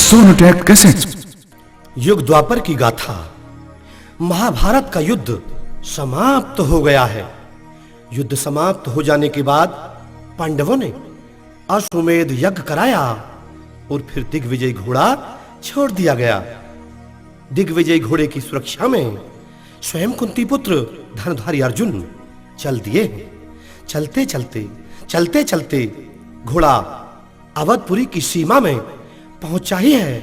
Sonotek cassette. युग द्वापर की गाथा। महाभारत का युद्ध समाप्त हो गया है। युद्ध समाप्त हो जाने के बाद पांडवों ने अश्वमेध यज्ञ कराया और फिर दिग्विजय घोड़ा छोड़ दिया गया। दिग्विजय घोड़े की सुरक्षा में स्वयं कुंती पुत्र धनुधारी अर्जुन चल दिए। चलते चलते चलते चलते घोड़ा अवधपुरी की सीमा में पहुंचा ही है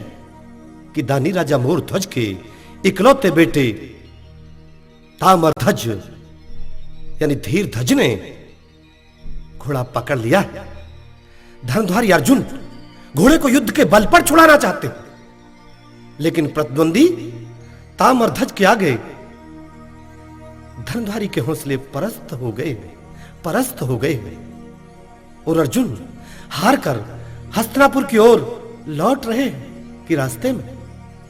कि दानी राजा मोरध्वज के इकलौते बेटे ताम्रध्वज यानी धीरध्वज ने घोड़ा पकड़ लिया। धनुधारी अर्जुन घोड़े को युद्ध के बल पर छुड़ाना चाहते, लेकिन प्रतिद्वंदी ताम्रध्वज के आगे धनुधारी के हौसले पस्त हो गए और अर्जुन हार कर हस्तिनापुर की ओर लौट रहे कि रास्ते में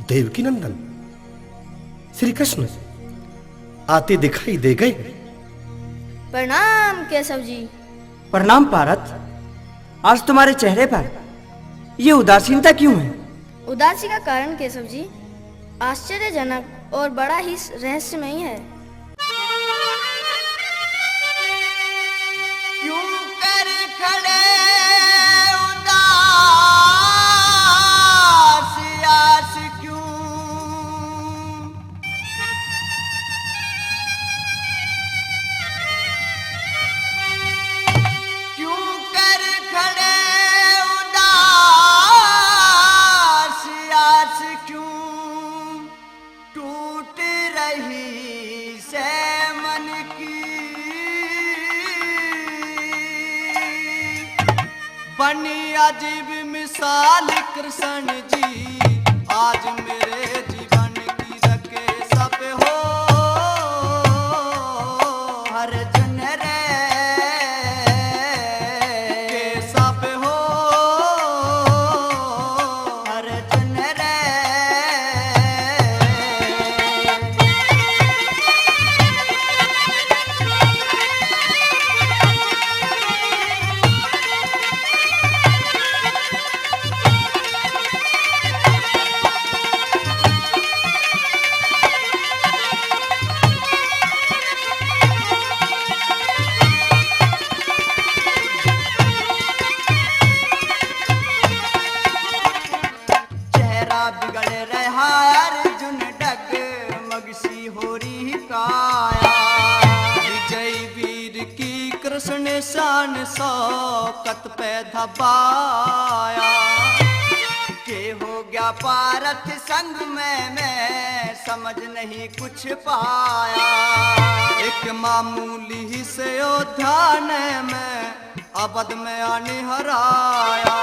देवकी नंदन श्री कृष्ण आते दिखाई दे गए। प्रणाम केशव जी। प्रणाम पारथ। आज तुम्हारे चेहरे पर ये उदासीनता क्यों है? उदासी का कारण केशव जी आश्चर्यजनक और बड़ा ही रहस्यमयी है। क्यों कर खड़े बनी अजीब मिसाल कृष्ण जी, आज मेरे जीवन की रखे सब हो हर जन रे के सब हो हर जन रे। बिगड़ रहा अर्जुन डग मगसी हो रही काया, विजय वीर की कृष्ण शान शौकत पे धबाया। के हो गया पारथ संग में मैं समझ नहीं कुछ पाया, एक मामूली से उद्यान में अवध में आने हराया।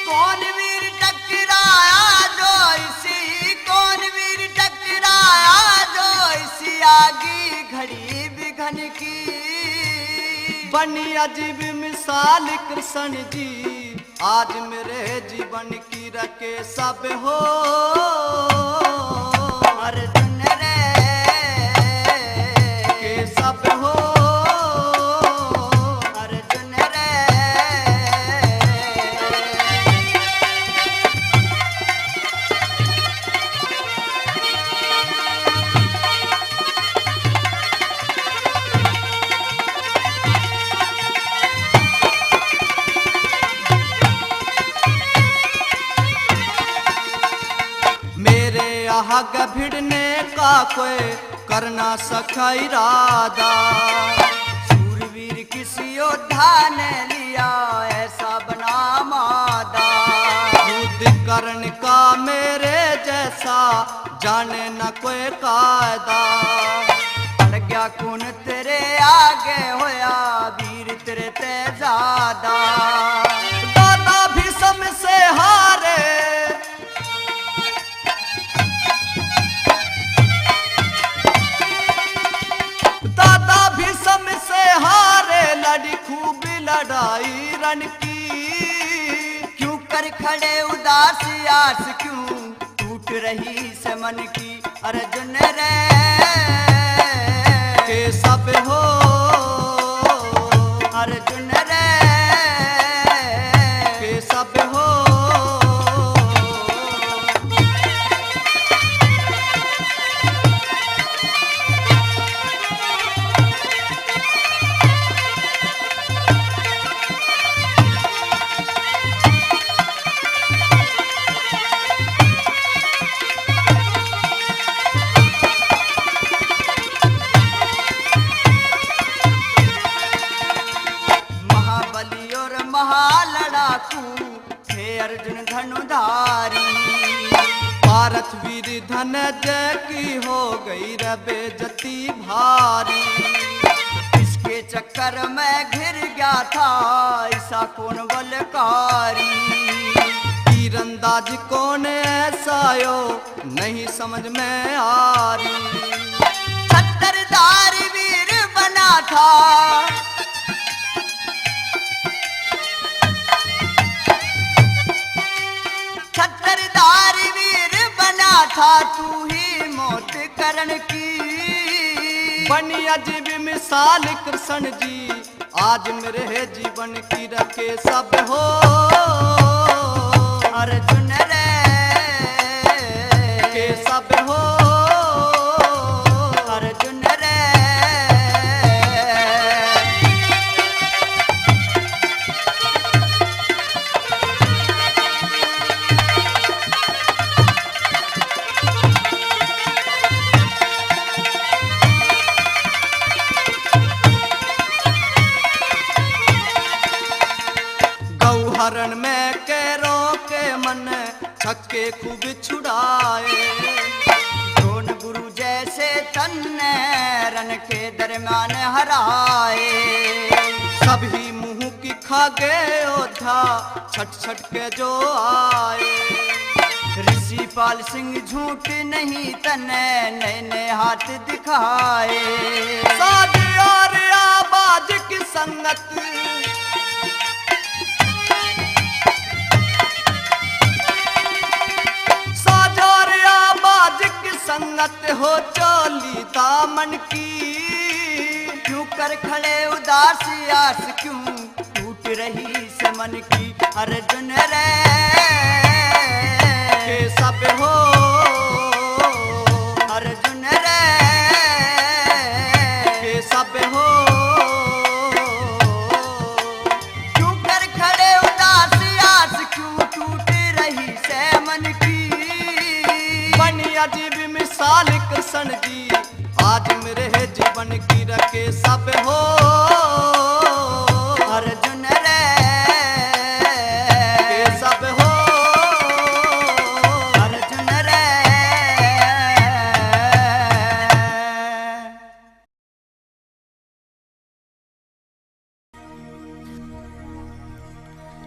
कौन वीर टकराया जो इसी, कौन वीर टकराया जो इसी आगी घड़ी बिघन की। बनी अजीब मिसाल कृष्ण जी, आज मेरे जीवन की रखे सब हो अर्जुन रे के सब हो अर्जुन रे। आग भिड़ने का कोई करना सका इरादा, सूरवीर किसी योद्धा ने लिया ऐसा बना मादा। युद्ध करने का मेरे जैसा जाने न कोई कायदा, पड़ गया कौन तेरे आगे होया वीर तेरे ते ज्यादा। दादा भीष्म से हारे लड़ी खूब लड़ाई रण की। क्यों कर खड़े उदास आस क्यों टूट रही से मन की। अर्जुन रे के सब हो अर्जुन रे के सब हो योद्धा लड़ाकू थे अर्जुन धनुधारी। भारत वीर धनंजय की हो गई रे बेइज्जती भारी। इसके चक्कर में घिर गया था ऐसा कौन बलकारी। तीरंदाज कौन ऐसा यो नहीं समझ में आ रही। छत्रधार वीर बना था छत्रधार वीर बना था तू ही मौत करण की। बनी अजीब मिसाल कृष्ण जी आज मेरे जीवन की रखे सब हो अर्जुन रे के सब हो अर्जुन रे। गौहरण में कैरों के मन छक्के खूब छुड़ाए। द्रोण गुरु जैसे तन्ने रन के दरम्यान हराए। सभी मुंह की खा गए योद्धा छट छट के जो आए। ऋषि पाल सिंह झूठ नहीं तने नए नए हाथ दिखाए। साज और आवाज की संगत संगत हो चोली दामन की। क्यों कर खड़े उदास आस क्यों टूट रही से मन की। अर्जुन रे के सब हो अर्जुन रे के सब हो। क्यों कर खड़े उदास आस क्यों टूट रही से मन की। बनी अजीब मिसाल कृष्ण जी आज मेरे जीवन की रखे सब हो अर्जुन रे के सब हो अर्जुन रे।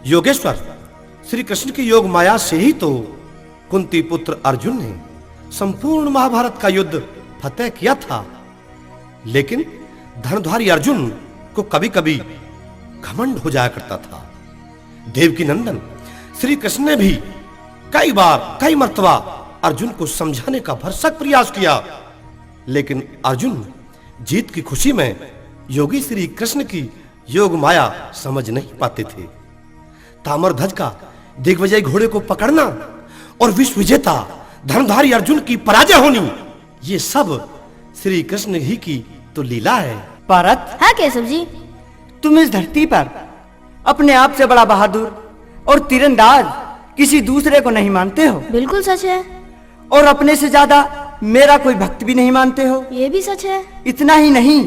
योगेश्वर, श्री कृष्ण की योग माया से ही तो कुंती पुत्र अर्जुन ने संपूर्ण महाभारत का युद्ध फतेह किया था। लेकिन धनुधारी अर्जुन को कभी कभी घमंड हो जाया करता था। देवकी नंदन श्री कृष्ण ने भी कई मर्तबा अर्जुन को समझाने का भरसक प्रयास किया। लेकिन अर्जुन जीत की खुशी में योगी श्री कृष्ण की योग माया समझ नहीं पाते थे। ताम्रध्वज का दिग्विजय घोड़े को पकड़ना और विश्व विजेता धनुधारी अर्जुन की पराजय होनी, ये सब श्री कृष्ण ही की तो लीला है। पारत, हाँ केशव जी। तुम इस धरती पर अपने आप से बड़ा बहादुर और तीरंदाज किसी दूसरे को नहीं मानते हो। बिल्कुल सच है। और अपने से ज्यादा मेरा कोई भक्त भी नहीं मानते हो। ये भी सच है। इतना ही नहीं,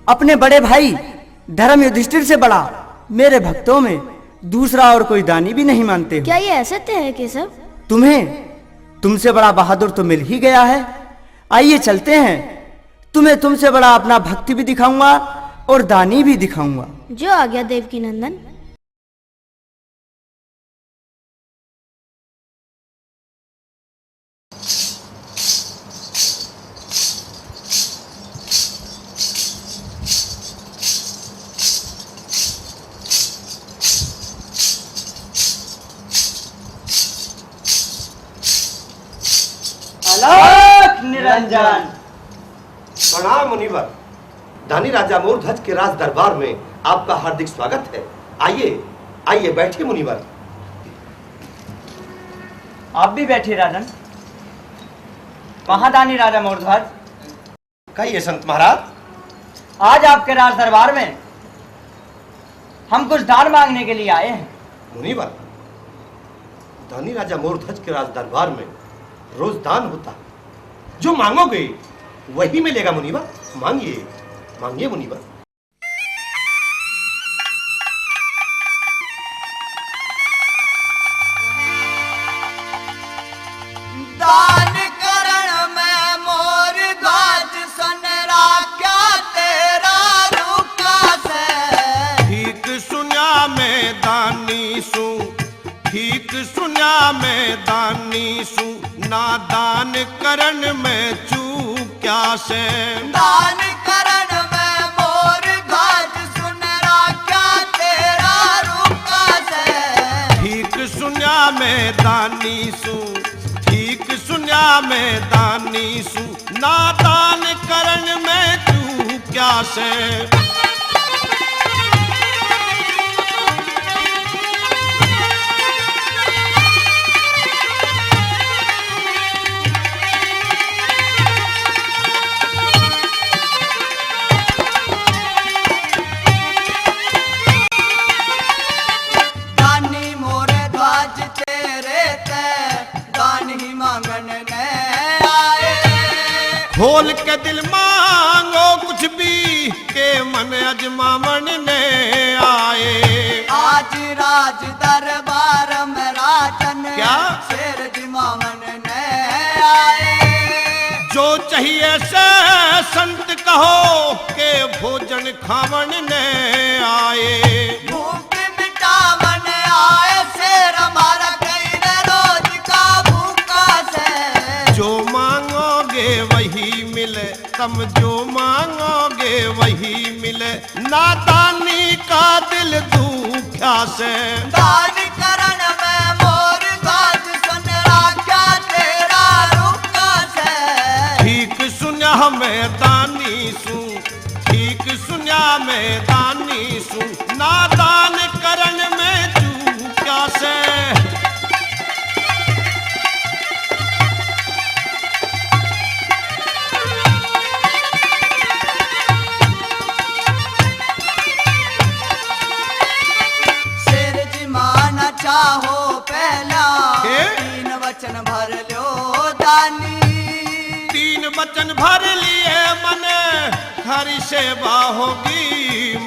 अपने बड़े भाई धर्म युधिष्ठिर से बड़ा मेरे भक्तों में दूसरा और कोई दानी भी नहीं मानते हो। क्या ये असत्य है केशव? तुम्हें तुमसे बड़ा बहादुर तो मिल ही गया है। आइए चलते हैं, तुम्हें तुमसे बड़ा अपना भक्ति भी दिखाऊंगा और दानी भी दिखाऊंगा। जो आज्ञा देवकी नंदन। अलख निरंजन। प्रणाम मुनिवर। दानी राजा मोरध्वज के राज दरबार में आपका हार्दिक स्वागत है। आइए आइए बैठिए मुनिवर। आप भी बैठिए राजन। महादानी राजा मोरध्वज, कहिए संत महाराज। आज आपके राज दरबार में हम कुछ दान मांगने के लिए आए हैं। मुनिवर, दानी राजा मोरध्वज के राज दरबार में रोज दान होता है। जो मांगोगे वही मिलेगा मुनिवर। मांगिए मांगिए मुनिवर। सुन्या में दानी सू नादान करण में चूक्या से दान करण में मोर गाज सुनरा क्या तेरा रुका से ठीक सुन्या में दानी सू ठीक सुन्या में दानी सू नादान करण में चूक्या से दानी मोर ध्वज तेरे ते दान ही मांगन ने आए खोल के दिल मांगो कुछ भी के मन अजमावन ने आए आज राज दरबार में राजन क्या? शेर जिमावन ने आए जो चाहिए से संत कहो के भोजन खावन ने आए भूख मिटावन आए शेर हमारा कई न रोज का भूखा से जो मांगोगे वही मिले तुम जो मांगोगे वही मिले नादानी का दिल दुख्या से दान करण में मोर गाज सुनरा क्या तेरा रुका से ठीक सुन्या में दानी सू ठीक सुन्या में दानी सू नादान करण में चूक्या से शेर जी माना चाहो पहला के? तीन वचन भर लो दानी तीन वचन भर लिए मन हरि सेवा होगी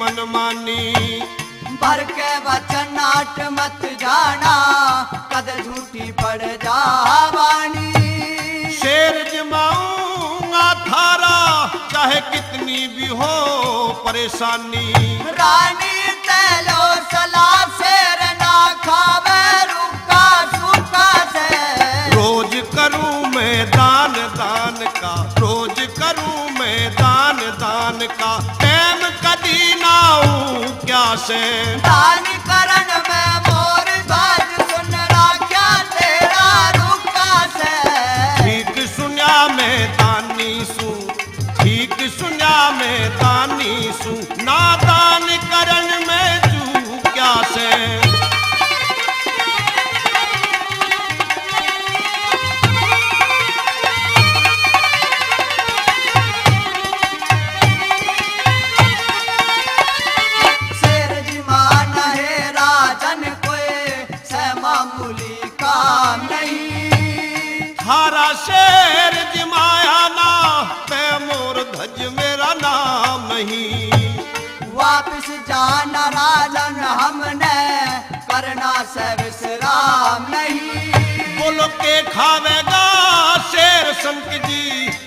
मनमानी भर के वचन नाट मत जाना कद झूठी पड़ जावानी शेर जमाऊंगा थारा चाहे कितनी भी हो परेशानी रानी तेलो सला शेर ना खावे रुका सुखा से रोज करूं मैं दान दान का रोज करूं मैं दान दान का टाइम कदी ना आऊं क्या से दान करण में मोर गाज सुनरा क्या तेरा रुका से ठीक सुन्या में दानी सू ठीक सुन्या में दानी सू नादान करण में चूक्या से शेर जी माना है राजन कोई से मामूली काम नहीं हारा शेर जिमाया ना ते मोर धज मेरा नाम नहीं वापिस जाना राजन हमने करना से विश्राम नहीं बोलो के खावेगा शेर संत जी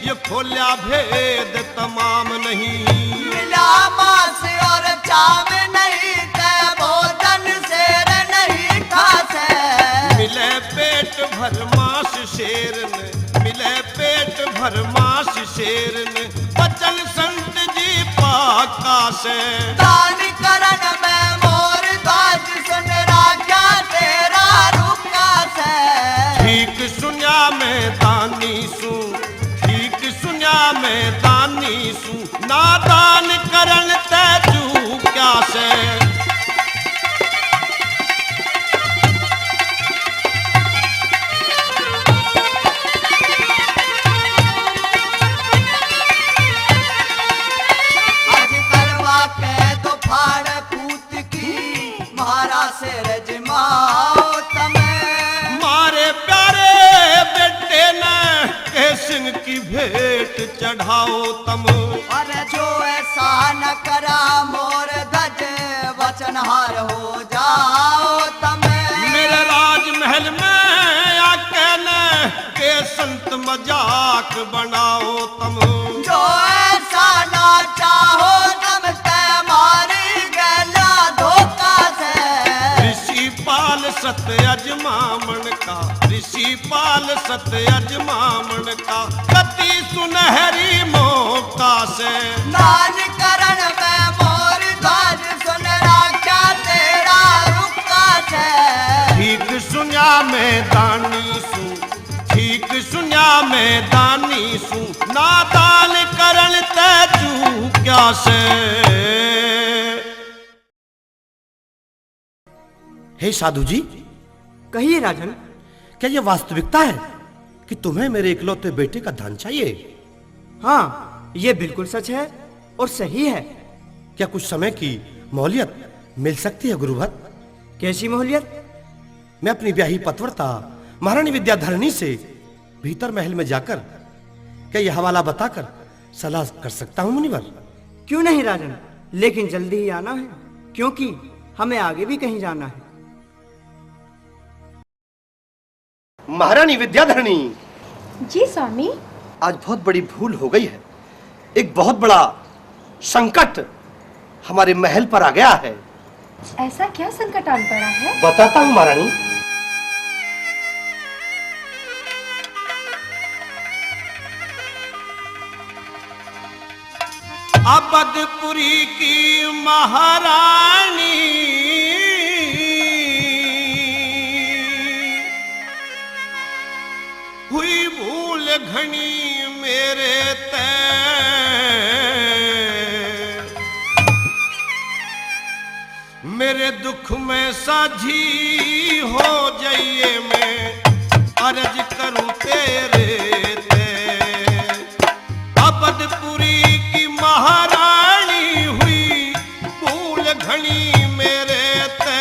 ये खोल्या भेद तमाम नहीं मिला मांस और चाव नहीं ते भोजन शेर नहीं खासे मिले पेट भर मांस शेर ने मिले पेट भर मांस शेर ने बचन संत जी पाका से दान करण में मोर गाज सुनरा क्या तेरा रुका से ठीक सुन्या में दानी सू ठीक सुन्या में दानी सू नादान करण ते चूक्या से आज करवा के तो फाड़ पूत की महारा से रजमाओ तमें मारे प्यारे बेटे ने के सिंह की भेंट चढ़ाओ तम और जो ऐसा न करा मोर धज वचनहार हो जाओ तमें मेरे राजमहल में आके ने के संत मजाक बनाओ तम जो ऐसा ना चाहो तम ते मारी गला धोखा से ऋषि पाल सत अजमामन का, ऋषि पाल सत अजमामन का, गति सुनहरी मौका से। दान करण में मोर ध्वज सुन राख्या तेरा रुका से। ठीक सुनिया मैं दानी सू, ठीक सुनिया मैं दानी सू, नादान करण तू क्या से। हे साधु जी, कहिए राजन। क्या यह वास्तविकता है कि तुम्हें मेरे इकलौते बेटे का धन चाहिए? हाँ, ये बिल्कुल सच है और सही है। क्या कुछ समय की मोहलियत मिल सकती है गुरुवर? कैसी मोहलियत? मैं अपनी ब्याही पतव्रता महारानी विद्याधरणी से भीतर महल में जाकर क्या यह हवाला बताकर सलाह कर सकता हूं मुनिवर? क्यों नहीं राजन, लेकिन जल्दी ही आना है, क्योंकि हमें आगे भी कहीं जाना है। महारानी विद्याधरणी, जी स्वामी। आज बहुत बड़ी भूल हो गई है। एक बहुत बड़ा संकट हमारे महल पर आ गया है। ऐसा क्या संकट आन पड़ा है? बताता हूं महारानी। अवधपुरी की महारानी हुई भूल घनी मेरे तय, मेरे दुख में साझी हो जाइए, मैं अर्ज करूं तेरे ते। अवधपुरी की महारानी हुई भूल घनी मेरे ते,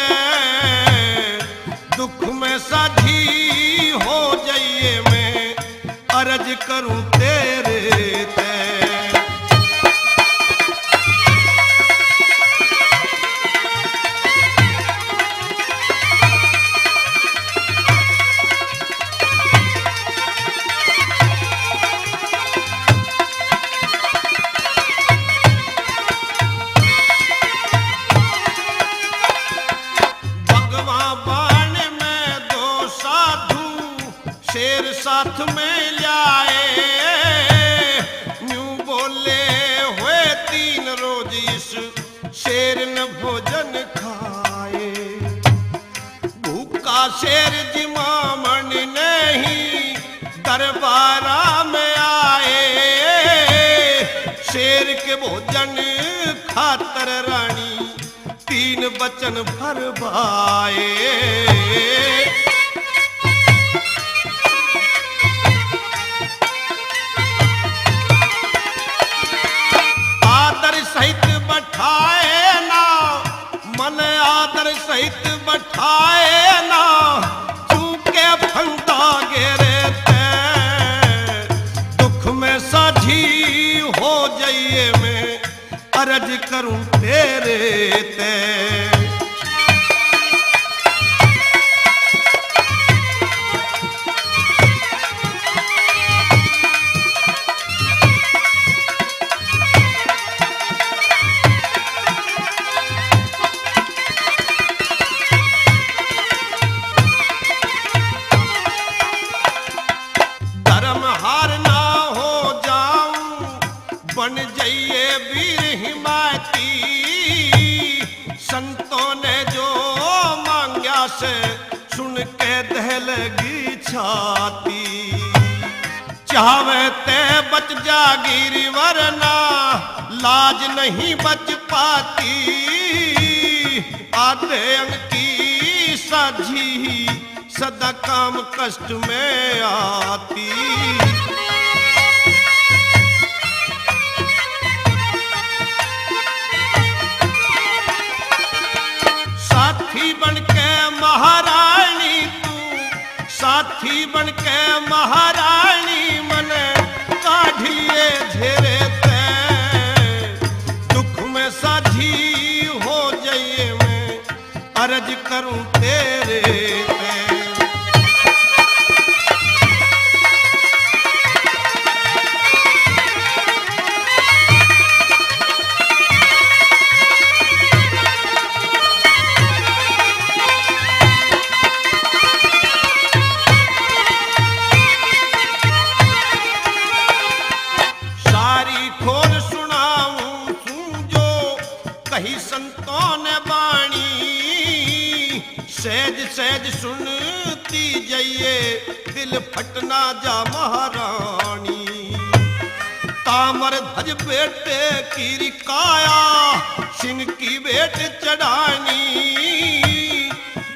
दुख में साझी हो जाइए, मैं अर्ज करूं तेरे ते। शेर साथ में लाए, न्यू बोले हुए 3 रोज इस शेर न भोजन खाए। भूखा शेर जिमामन नहीं दरबारा में आए, शेर के भोजन खातर रानी 3 बचन भरवाए। सहित बैठाए ना, मन आदर सहित बैठाए ना, चूके फंदा गेरे ते, दुख में साझी हो जाइए, मैं अर्ज करूं तेरे ते। बन जाइए वीर हिमायती, संतों ने जो मांगा से सुन के दहलगी छाती। चाहे ते बच जागीर वरना लाज नहीं बच पाती, आधे अंग की साझी सदा काम कष्ट में आती। साथी बनके महारानी तू, साथी बनके महारानी मने काढ़ लिए झेरे ते, दुख में साझी हो जाइए, मैं अर्ज करूं तेरे ते। सहज सुनती जाइए, दिल फटना जा महारानी। तामर ध्वज बेटे की रिकाया, सिंह की बेट चढ़ानी।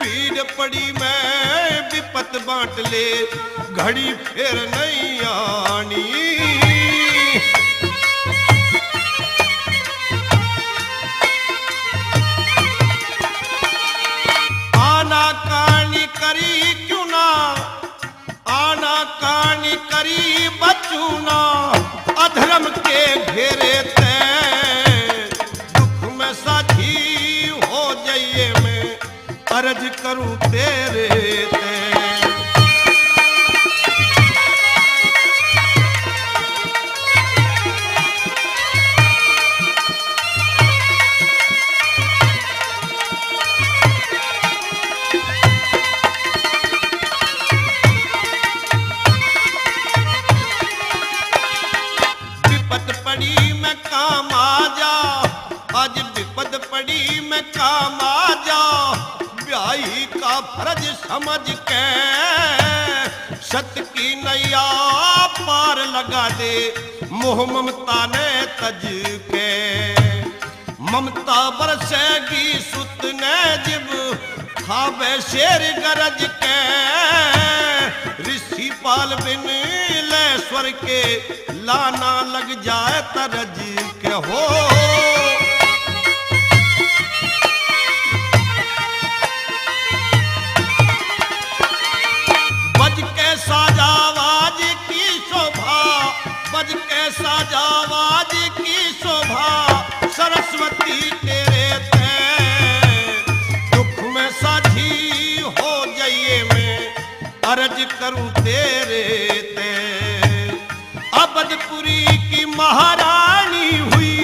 भीड़ पड़ी मैं विपत बांट ले, घड़ी फिर नहीं आनी। आना कानी करी क्यों ना, आना कानी करी बचूना। अधर्म के घेरे ते दुख में साझी हो जाइए, मैं अर्ज करूं तेरे ते। विपत पड़ी मैं काम आ जा, आज विपत पड़ी मैं काम आ जा। ब्याही का फर्ज समझ के सत्य की नैया पार लगा दे, मोह ममता ने तज के। ममता बरसेगी सुत ने जिब, खावे शेर गरज के। ऋषि पाल बिन ले स्वर के, लाना लग जाए तरज के हो। बज के साजावाज की शोभा, बज के साजावाज की शोभा। सरस्वती तेरे ते दुख में साझी हो जाइए, मैं अर्ज करूं तेरे ते। अबदपुरी की महारानी हुई,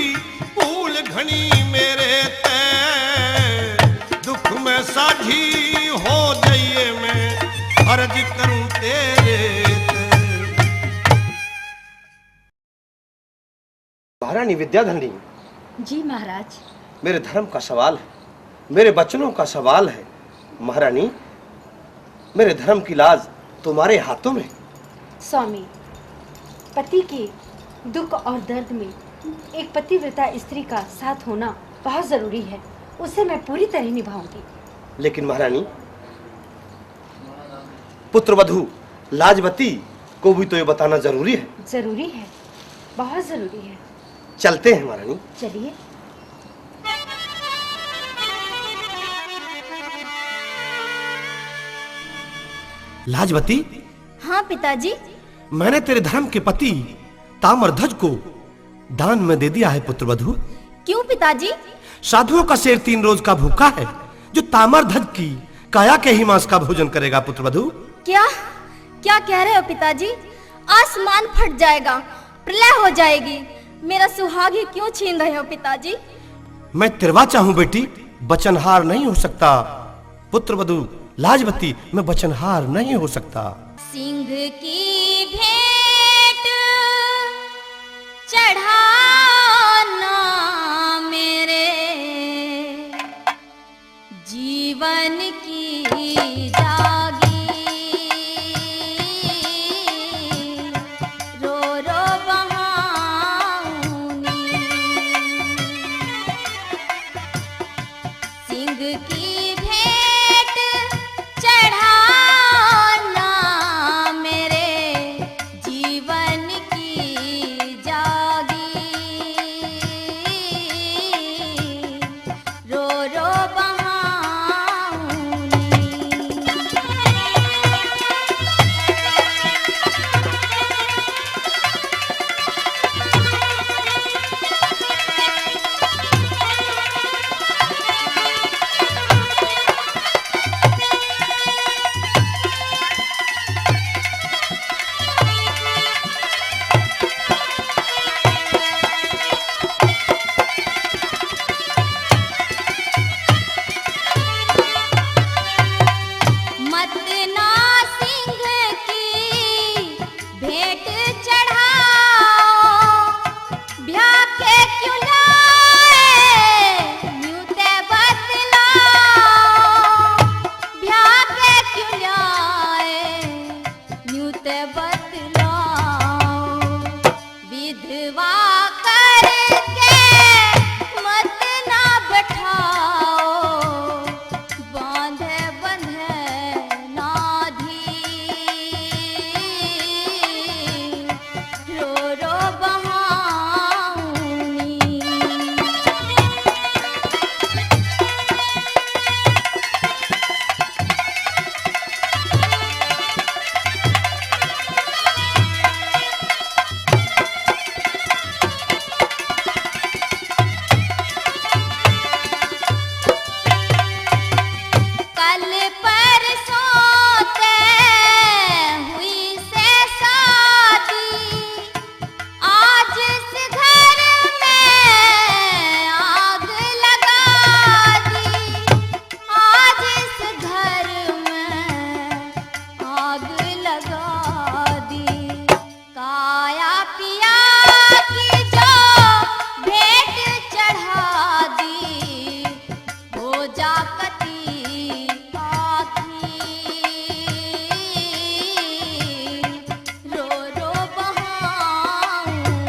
फूल घनी मेरे ते। दुख में साझी हो जाइए, मैं अर्ज करूं तेरे ते। महारानी विद्याधरणी, जी महाराज। मेरे धर्म का सवाल है, मेरे वचनों का सवाल है। महारानी, मेरे धर्म की लाज तुम्हारे हाथों में। स्वामी, पति के दुख और दर्द में एक पतिव्रता स्त्री का साथ होना बहुत जरूरी है, उसे मैं पूरी तरह निभाऊंगी। लेकिन महारानी, पुत्रवधू लाजवती को भी तो ये बताना जरूरी है। जरूरी है, बहुत जरूरी है। चलते हैं महारानी। चलिए। लाजवती, हाँ पिताजी। मैंने तेरे धर्म के पति ताम्रध्वज को दान में दे दिया है पुत्रवधू। क्यों पिताजी? साधुओं का शेर 3 रोज का भूखा है, जो ताम्रध्वज की काया के ही मांस का भोजन करेगा पुत्रवधू। क्या क्या कह रहे हो पिताजी? आसमान फट जाएगा, प्रलय हो जाएगी। मेरा सुहाग ही क्यों छीन रहे हो पिताजी? मैं तिरवाचा हूं बेटी, बचनहार नहीं हो सकता। पुत्रवधू लाजवती, मैं बचनहार नहीं हो सकता। सिंह की भेंट चढ़ाना मेरे जीवन की जागी। रो रो बहाऊंगी। सिंह की भेंट चढ़ाना मेरे जीवन की जागी। रो रो ब्याह के क्यों ल्याए न्यू ते बतलाओ विधवा करके मत ना बैठाओ बांधे बंधे नाधी रो रो बहाऊनी कल परसों ते हुई से शादी आज इस घर में आग लगा दी आज इस घर में आग लगा दी काया पिया की जो भेंट चढ़ा दी हो जा कती आखी रो रो बहाऊनी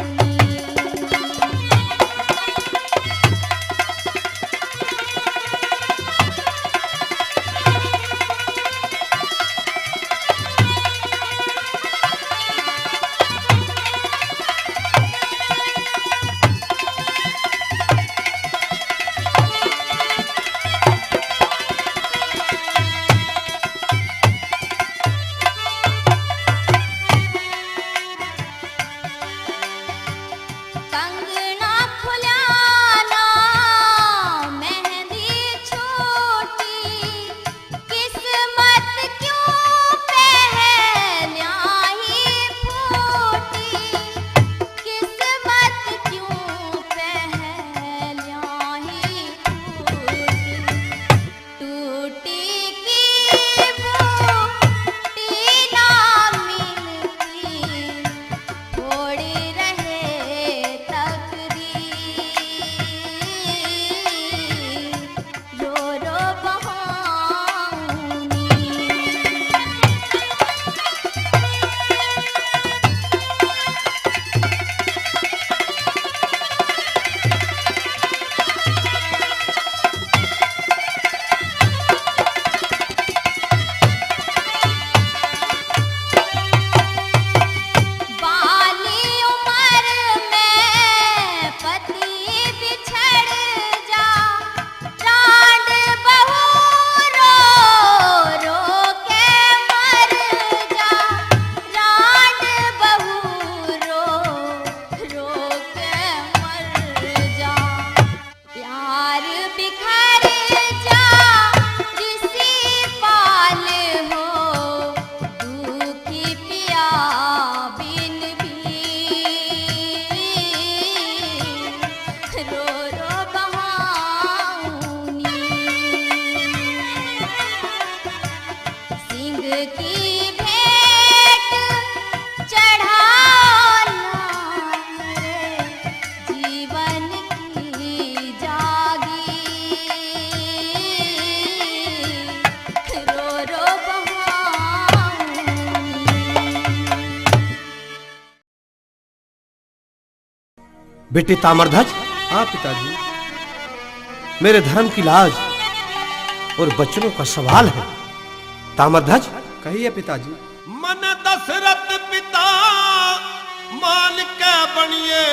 कंगना खुलाना मेहंदी छूटी किस्मत क्यों पहलिया ही फूटी किस्मत क्यों पहलिया ही फूटी टूटी की बूटी ना मिलती थोड़ी रहे तकदीर रो रो बहाऊनी बाली उम्र में पति बिछड़ जा डांड बहू रो रो के मर जा डांड बहू रो रो के मर जा प्यार बिखर जा जिसी पाल हो दुखी पिया बिन भी रो रो बहाऊनी सिंह की भेंट चढ़ाना रे जीवन की जागी रो रो बहाऊनी बेटे ताम्रध्वज, हाँ पिताजी। मेरे धर्म की लाज और बच्चों का सवाल है। ताम्रध्वज, कहिए पिताजी। मन दशरथ पिता मान के बनिए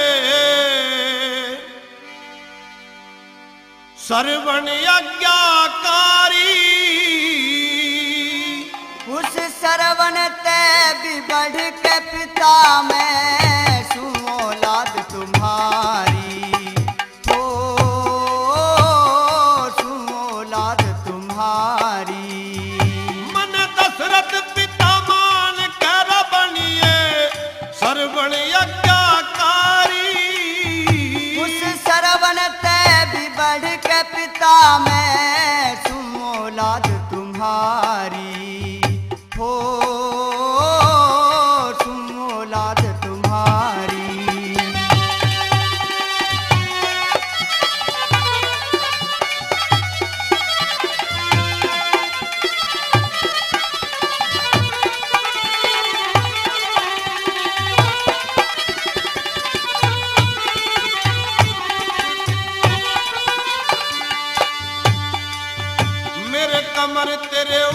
सर्वण आज्ञाकारी उस सरवन ते भी बढ़ के पिता मैं सूं औलाद तुम्हारी हो सूं औलाद तुम्हारी मन दशरथ पिता मान कर बनिए सर्वण आज्ञाकारी उस सरवन ते भी बढ़ के पिता मैं सूं औलाद तुम्हारी हो सूं औलाद तुम्हारी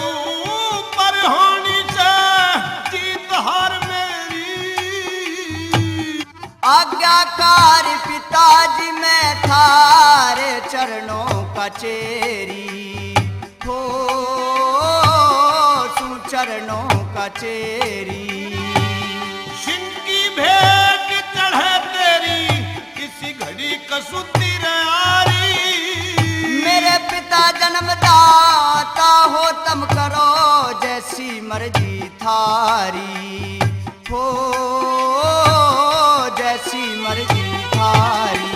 ऊपर होनी से जीत हार मेरी। आज्ञाकार पिताजी मैं थारे चरणों का चेरी हो, चरणों का चेरी। शिनकी भेंट चढ़े तेरी किसी घड़ी कसुती रयारी। मेरे पिता जन्मदाता हो तम करो जैसी मर्जी थारी हो, जैसी मर्जी थारी।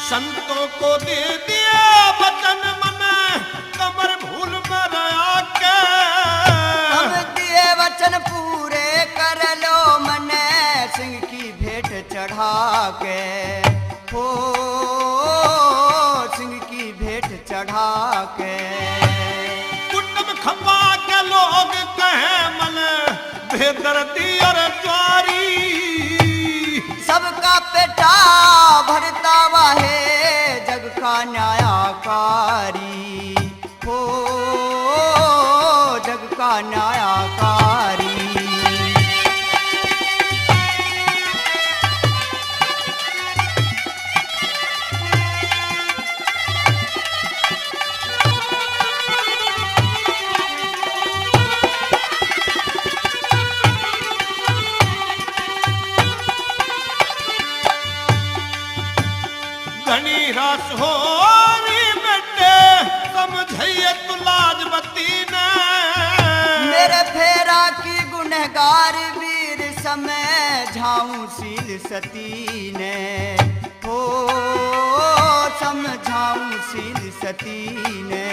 संतों को दे दिया वचन मन कमर भूल में आके। हम दिए वचन पूरे कर लो मने सिंह की भेंट चढ़ा के हो, सिंह की भेंट चढ़ा के। कुटुंब खपा के लोग कहे मन बेदर्दी और ज्वारी। सबका पेटा भरता वाहे जग का न्यायकारी हो, जग का न्यायकारी। धनी रस हो बेटे समझिए तू लाजवती ने। मेरे फेरा की गुनहगार वीर समय झाऊं सील सती ने हो, समझाऊं सील सती ने।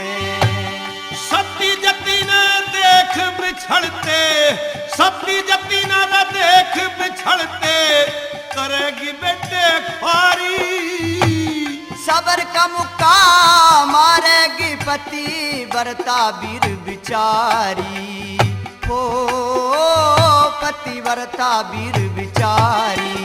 सती जती ने देख बिछड़ते, सती जती ने देख बिछड़ते करेगी बेटे ख्वारी। सबर का मुक्का मारेगी पति बरता वीर बिचारी हो, पति बरता वीर बिचारी।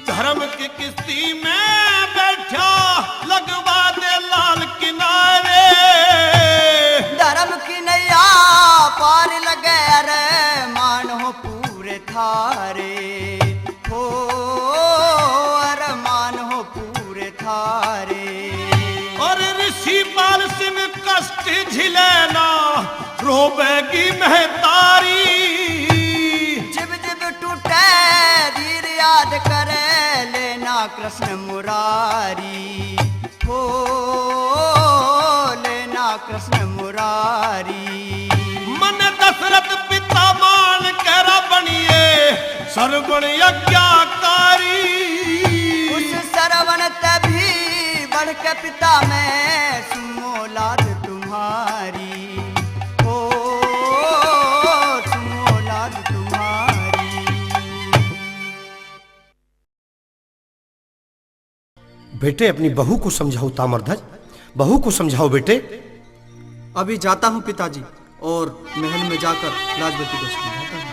धर्म की किस्ती में बैठा लगवा दे लाल किनारे। धर्म की नैया पार लगे रे मान हो पूरे थारे हो, अरे मान हो पूरे थारे। और ऋषि पाल सिंह कष्ट झिलेना रोबेगी महतारी। जिब जिब टूटे धीर याद करे लेना कृष्ण मुरारी हो, लेना कृष्ण मुरारी। मन दशरथ पिता मान कर बनिए सर्वण यज्ञाकारी। उस सरवण तभी बढ़ के पिता में सुमो लाद तुम्हारी हो, सुमो लाद तुम्हारी। बेटे अपनी बहू को समझाओ तामरध्वज, बहू को समझाओ बेटे। अभी जाता हूँ पिताजी और महल में जाकर लाजवती को समझाता हूँ।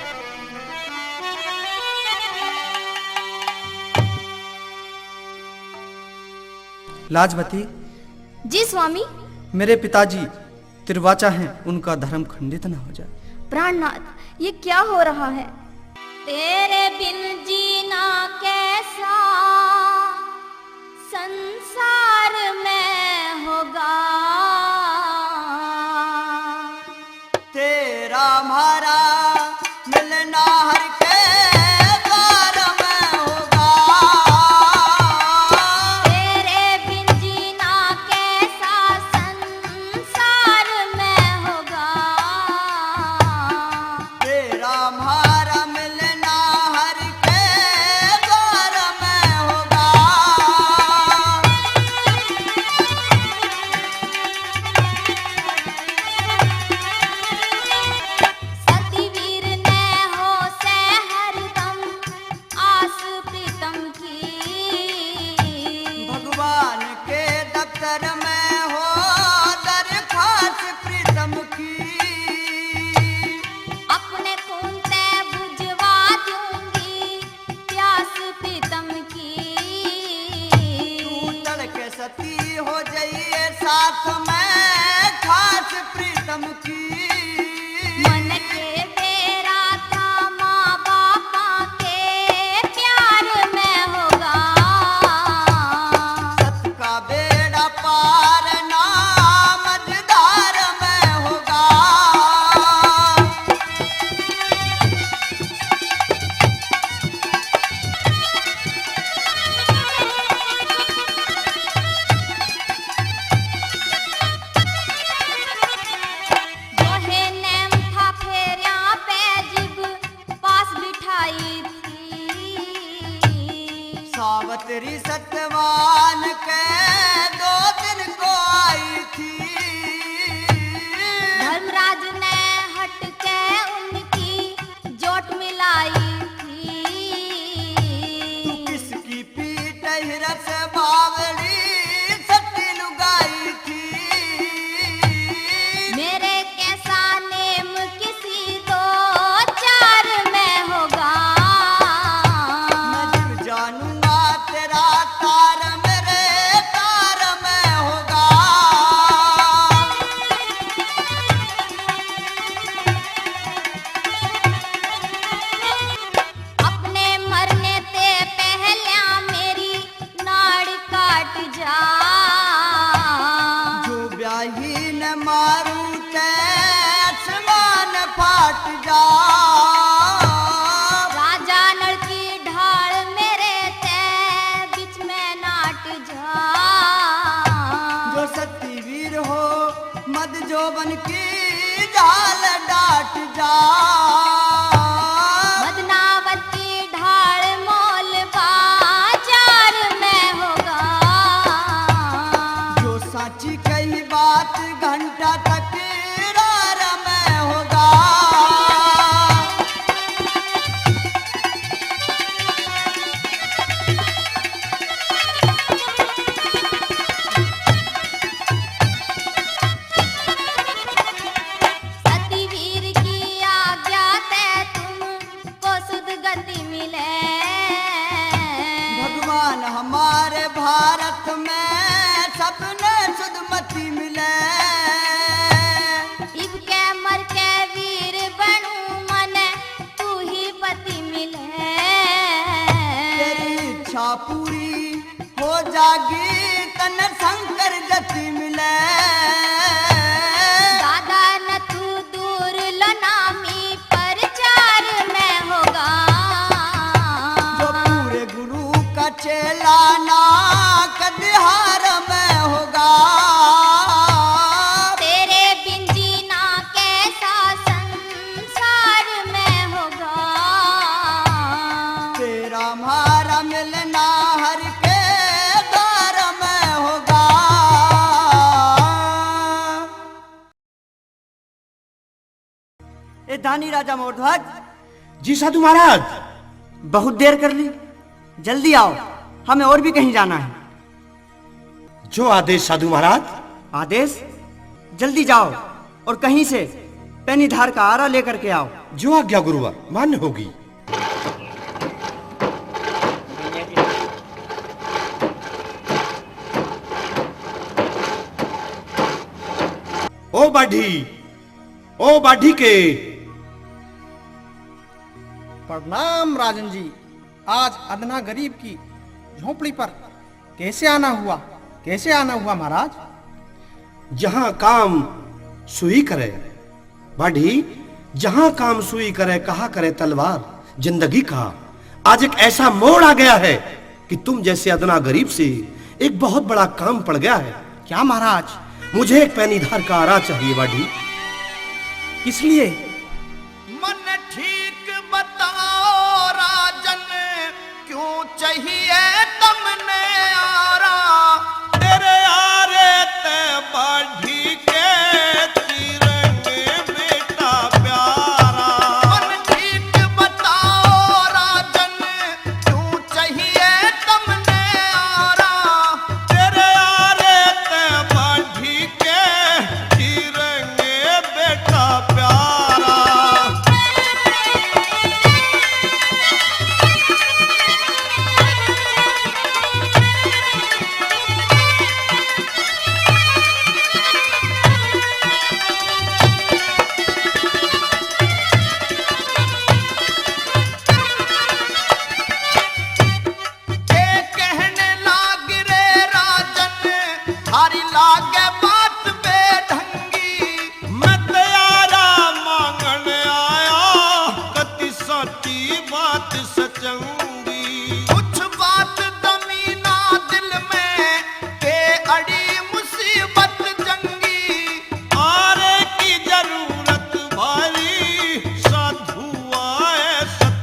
लाजवती, जी स्वामी। मेरे पिताजी तिरवाचा हैं, उनका धर्म खंडित न हो जाए। प्राणनाथ, ये क्या हो रहा है? तेरे बिन जीना कैसा संसार में होगा। तेरा हमारा मिलना हर के द्वार में होगा। तेरे बिन जीना कैसा संसार में होगा। तेरा हमारा मिलना सावत्री सतवान के 2 दिन को आई थी। धर्मराज ने हट के उनकी जोट मिलाई थी। तू किसकी पीठ हिरस बावड़ी सती लुगाई थी। मेरे कैसा नेम किसी 2-4 में होगा। मैं जीव जानूंगा तेरा तार मेरे तार में होगा। अपने मरने ते पहले मेरी नाड़ काट जा। जो ब्याही न मारू ते आसमान फाट जा। राजा नल की ढाल मेरे ते बीच में नाट जा। जो सती वीर हो मद जोबन की जाल डाट जा। बदनावत की ढाल मोल बाजार में होगा। जो साची कही बात घंटा तकरार में होगा। सतीवीर की आज्ञा ते तुमको सुध गति मिले। भगवान हमारे भारत में सबने सुधमति मिले। इब के मर के वीर बनू मन तू ही पति मिले। तेरी इच्छा पूरी हो जागी तन शंकर गति मिले। दादा न तू दूर लनामी प्रचार में होगा। जो पूरे गुरु का चेला ना कदिहार में होगा। तेरे बिन जीना कैसा संसार में होगा। तेरा हमारा मिलना हर के द्वार में होगा। ए दानी राजा मोरध्वज, जी साधु महाराज। बहुत देर कर ली, जल्दी आओ, हमें और भी कहीं जाना है। जो आदेश साधु महाराज। आदेश? जल्दी जाओ और कहीं से पैनीधार का आरा लेकर के आओ। जो आज्ञा गुरुवर, मान्य होगी। ओ बाढ़ी के। प्रणाम राजन जी। आज अदना गरीब की झोपड़ी पर कैसे आना हुआ महाराज? जहां काम सुई करे बाढ़ी, जहां काम सुई करे कहा करे तलवार जिंदगी का। आज एक ऐसा मोड़ आ गया है कि तुम जैसे अदना गरीब से एक बहुत बड़ा काम पड़ गया है। क्या महाराज? मुझे एक पैनीधार का आरा चाहिए बाढ़ी। किस लिए? मन ठीक बताओ राजन, क्यों चाहिए तुमने आरा? तेरे आरे ते बाढ़ी के तिरंगे बेटा प्यारा। मन ठीक बताओ राजन, क्यों चाहिए तुमने आरा? तेरे आरे ते बाढ़ी के तिरंगे बेटा प्यारा।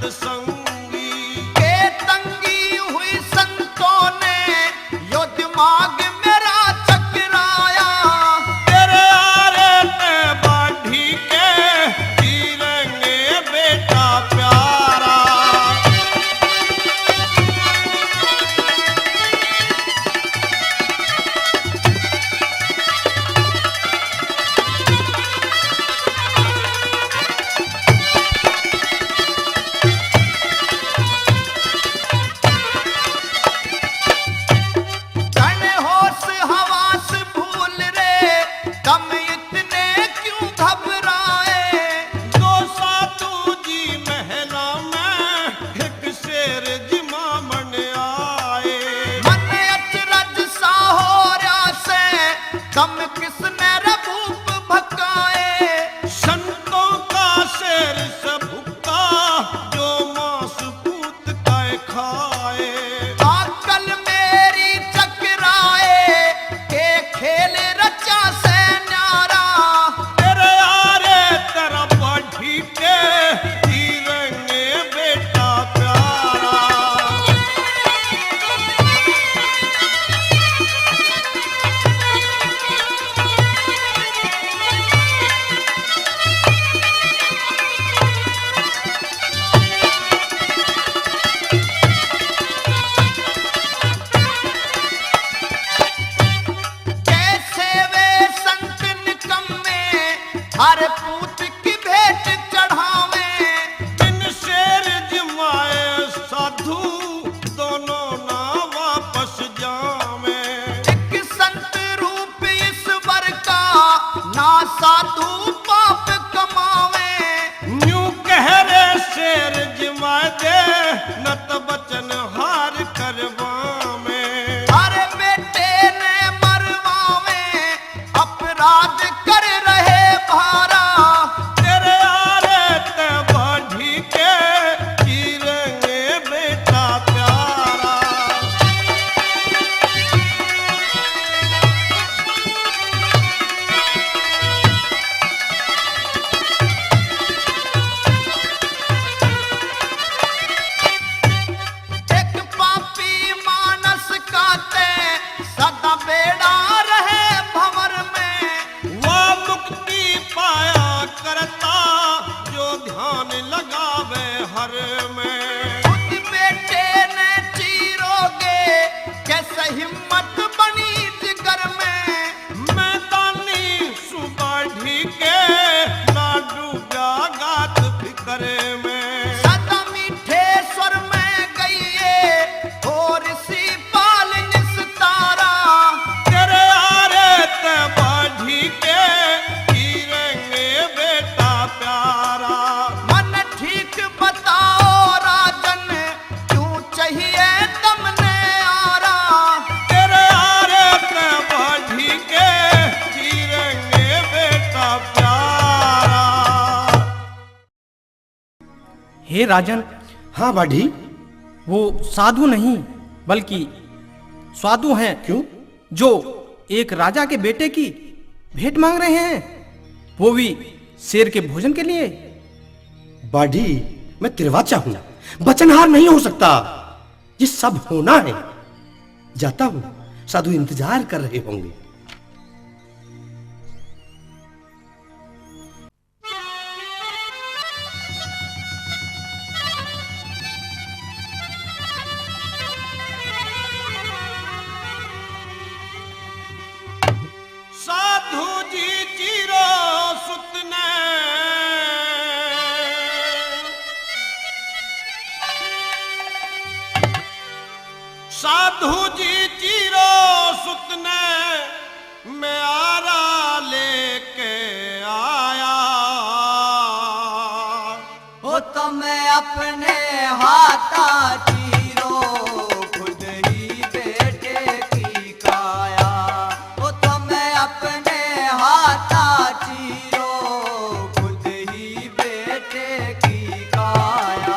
संगी के तंगी हुई संतो दम किसने रघुप भकाए। संतों का शेर से भुक्का जो मांस पूत काय खाए। आकल मेरी चकराए के खेल रचा से न्यारा। तेरे यारे तेरा बढ़ी के तीरंगे बेटा प्यारा। कैसे वे संत निकम्मे हर पूत की भेंट चढ़ावे। बिन शेर जिमाए साधु दोनों ना वापस जावे। एक संत रूप ईश्वर का ना साधु पाप कमावे। न्यू कह रे शेर जिमाए दे नत बचन हार करवावे। अरे बेटे ने मरवावे अपराध कर रहे भारा। तेरे यारे ते बढ़ी के तीरंगे बेटा प्यारा। एक पापी मानस काते सदा बेड़ा रहे भंवर में। वह मुक्ति पाया करता जो ध्यान लगावे हर में। खुद बेटे ने चीरोगे कैसे हिम्मत बनी जिगर में। मैदानी सुबाढ़ी के ना डूबा गात फिकर में। सदा मीठे स्वर में गईए और सी पाल निस्तारा। तेरे यारे ते बढ़ी के तीरंगे बेटा प्यारा। मन ठीक बताओ राजन क्यों चाहिए तुमने आरा। तेरे यारे ते बढ़ी के तीरंगे बेटा प्यारा। हे राजन, हाँ बाढ़ी। वो साधु नहीं बल्कि साधु हैं। क्यों? जो एक राजा के बेटे की भेंट मांग रहे हैं, वो भी शेर के भोजन के लिए। बाढ़ी, मैं तिरवाचा हूं, बचनहार नहीं हो सकता। ये सब होना है। जाता हूं, साधु इंतजार कर रहे होंगे। साधु जी जीरो सुतने साधु जी जीरो सुतने मैं आरा लेके आया। हो तो मैं अपने हाथा चीरो खुद ही बेटे की काया। हो तो मैं अपने हाथा चीरो खुद ही बेटे की काया।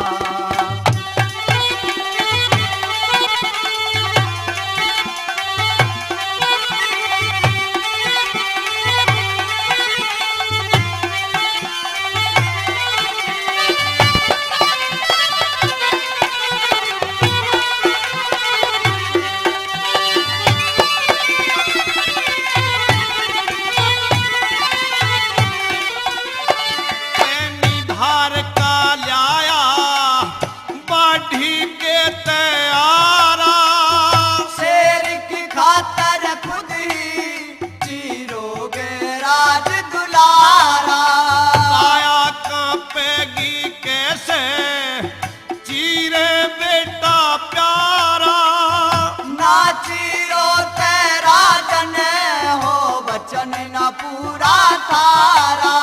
पूरा थारा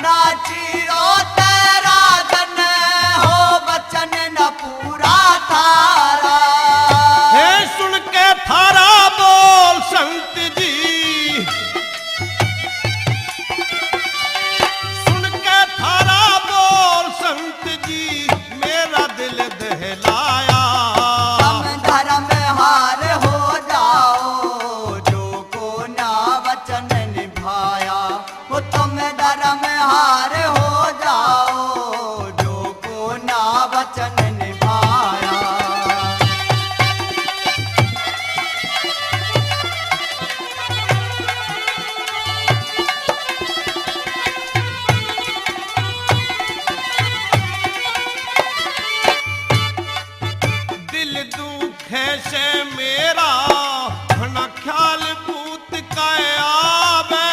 नाचियो तेरा जन हो बचन न पूरा थारा। हे सुन के थारा बोल संत जी दुखे से मेरा घना ख्याल पूत का आवे।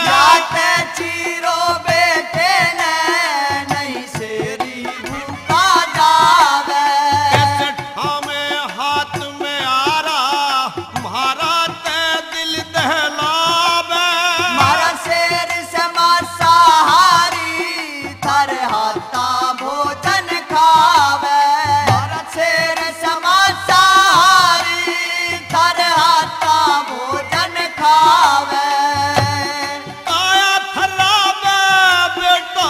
याते चीरो बेटे ने नहीं सेरी भूखा जावे। कैसे ठामे हाथ में आरा मारा ते दिल दहलावे। मारा शेर समा सहारी थारे हाथा भोजन खावे। मारा शेर समा सहारी थारे हाथा भोजन खावे। काया थरावे बेटा,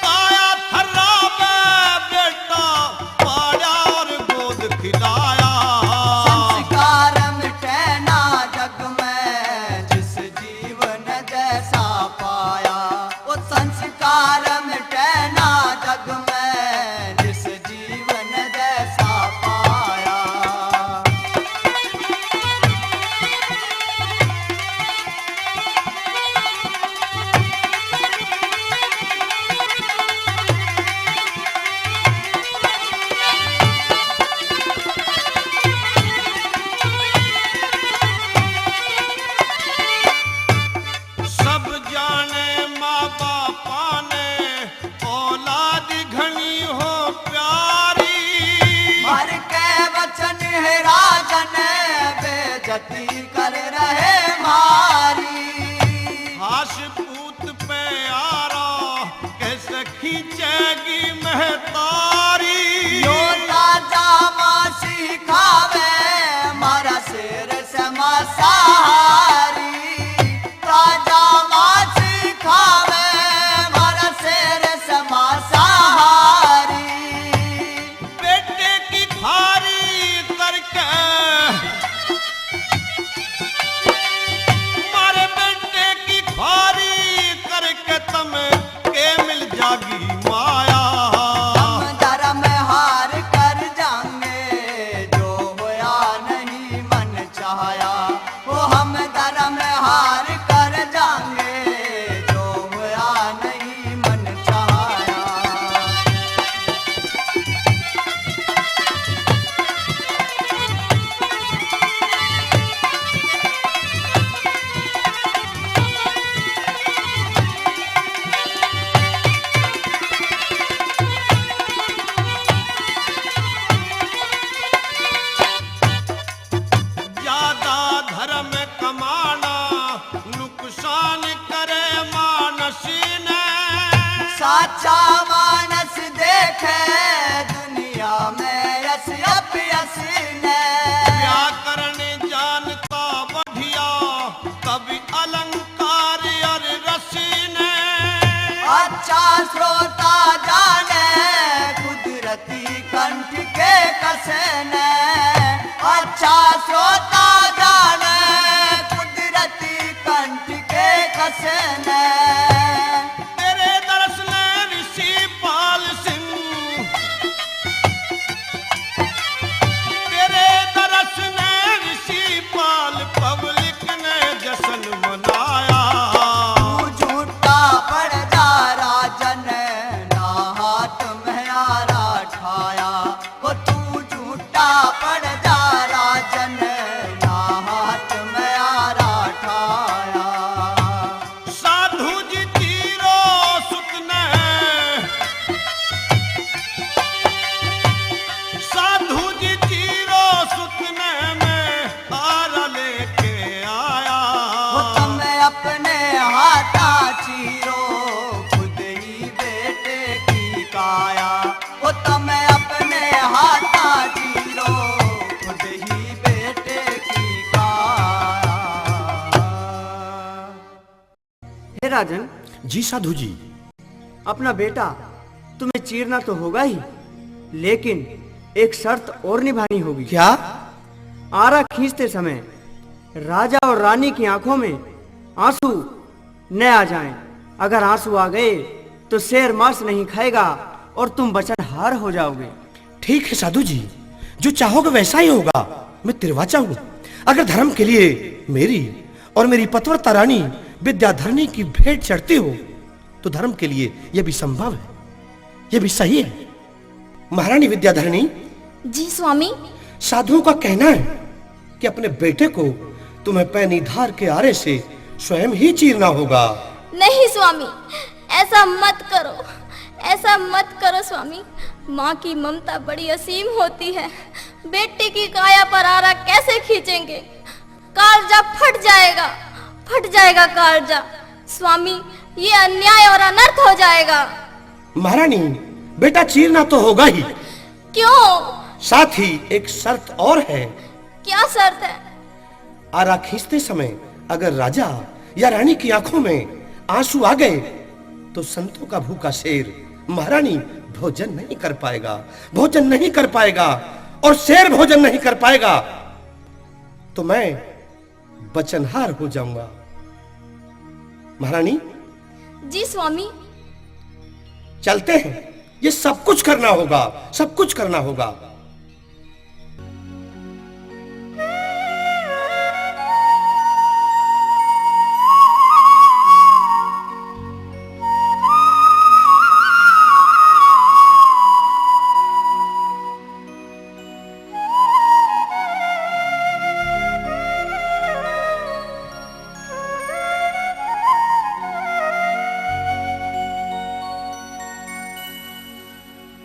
काया थरावे बेटा, पाया और गोद खिलाया। संस्कार मिटे ना जग में जिस जीवन जैसा पाया। वो संस्कार मिटे ना जग में जिस जीवन जैसा पाया। सब जाने माँ बापा ने औलाद घनी हो प्यारी। मर के वचन है राजन बेजती कर रहे मारी। हाश पूत पे आरा कैसे खींचेगी महतारी। यो ताजा मासी खावे मारा शेर समा सहारी। ताजा मासी खावे मारा शेर समा सहारी। बेटे की खारी करके मारे बेटे की खारी करके तम के मिल जागी माया। हम धर्म हार कर जाएंगे जो होया नहीं मन चाहया। वो हम धर्म हार कर जाएंगे जो होया नहीं मन चाहया। ज्यादा धर्म कमाना नुकसान करे मानस ने। साचा मानस देखे दुनिया में यस अपयस ने। व्याकरण जानता बढ़िया कवि अलंकार और रस ने। अच्छा श्रोता जाने कुदरती कंठ के कसने। अच्छा श्रोता जाने कुदरती कंठ के कसने। तेरे दरस ने ऋषि पाल सिंह, तेरे दरस ने ऋषि पाल पब्लिक ने जश्न मनाया। तू झूठा पड़ जा राजन ना हाथ में आरा ठाया। वो तू झूठा पड़ जा राजन ना हाथ में आरा ठाया। साधु जी तीरो सुत ने, साधु जी तीरो सुत ने में आरा लेके आया। वो तुम अपने हाथा चीरो खुद ही बेटे की काया। वो तुम अपने हाथा चीरो खुद ही बेटे की काया। हे राजन, जी साधु जी। अपना बेटा तुम्हें चीरना तो होगा ही, लेकिन एक शर्त और निभानी होगी। क्या? आरा खींचते समय राजा और रानी की आंखों में आंसू न आ जाएं। अगर आंसू आ गए तो शेर मांस नहीं खाएगा और तुम बचनहार हो जाओगे। ठीक है साधु जी, जो चाहोगे वैसा ही होगा। मैं तिरवाचा हूँ। अगर धर्म के लिए मेरी और मेरी पतिव्रता रानी विद्याधरणी की भेंट चढ़ती हो तो धर्म के लिए यह भी संभव है। ये भी सही है। महारानी विद्याधरणी, जी स्वामी। साधुओं का कहना है कि अपने बेटे को तुम्हें पैनीधार के आरे से स्वयं ही चीरना होगा। नहीं स्वामी, ऐसा मत करो, ऐसा मत करो स्वामी। माँ की ममता बड़ी असीम होती है, बेटे की काया पर आरा कैसे खींचेंगे? कालजा फट जाएगा कालजा। स्वामी, ये अन्याय और अनर्थ हो जाएगा। महारानी, बेटा चीरना तो होगा ही। क्यों? साथ ही एक शर्त और है। क्या शर्त है? आरा खींचते समय अगर राजा या रानी की आंखों में आंसू आ गए तो संतों का भूखा शेर महारानी भोजन नहीं कर पाएगा, भोजन नहीं कर पाएगा। और शेर भोजन नहीं कर पाएगा तो मैं बचनहार हो जाऊंगा। महारानी, जी स्वामी। चलते हैं, ये सब कुछ करना होगा, सब कुछ करना होगा।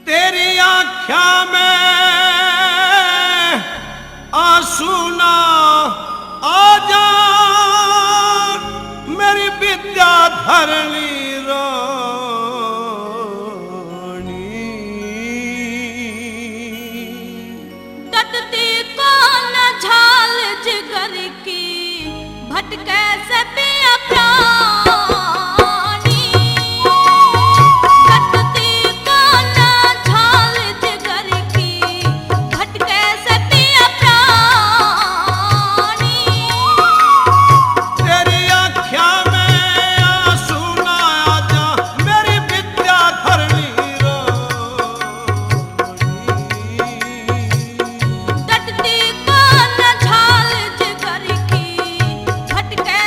तेरी आँख्या में आंसू ना आ जा, मेरी विद्याधरणी रानी। कटती कौन झाल जिगर की, भटके से पिया प्राणी। कटती कौन झाल जिगर की, भटके से पिया प्राणी। तेरी आँख्या में आंसू ना आ जा, मेरी विद्याधरणी रानी। कटती कौन झाल जिगर की, भटके